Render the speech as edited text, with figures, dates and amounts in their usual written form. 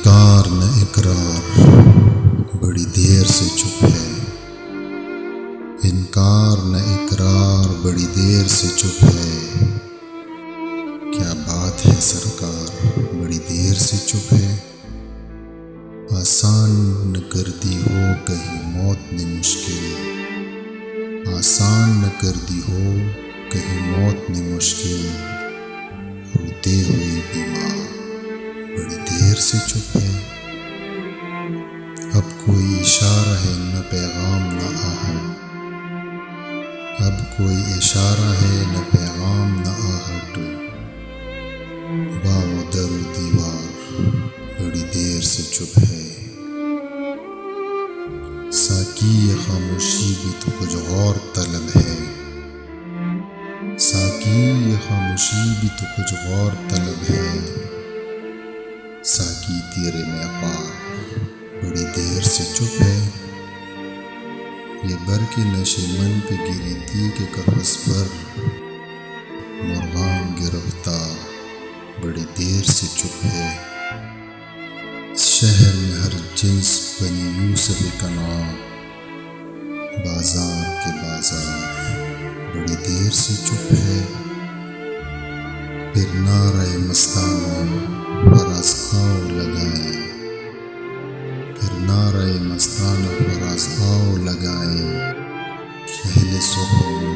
انکار نہ اقرار بڑی دیر سے چپ ہے، انکار نہ اقرار بڑی دیر سے چپ ہے، کیا بات ہے سرکار بڑی دیر سے چپ ہے، آسان نہ کر دی ہو کہیں موت نے مشکل، آسان نہ کر دی ہو کہیں موت نے مشکل، روتے ہوئے بیمار بڑی دیر سے چپ ہے، اب کوئی اشارہ ہے نہ پیغام نہ آہٹ، اب کوئی اشارہ ہے نہ پیغام نہ آہٹ، بام و در و دیوار بڑی دیر سے چپ ہے، ساقی یہ خاموشی بھی تو کچھ غور طلب ہے، ساقی یہ خاموشی بھی تو کچھ غور طلب ہے، ساقی تیرے میخوار بڑی دیر سے چپ ہے، یہ برق نشے من پہ گری تھی کہ قفس پر مرغان گرفتار بڑی دیر سے چپ ہے، اس شہر میں ہر جنس بنی یوسف کنعان، بازار کے بازار بڑی دیر سے چپ ہے، پھر نعرہ مستانہ پر از آؤ لگائیں، پھر نعرہ مستانہ پر از آؤ لگائیں، اہل سخن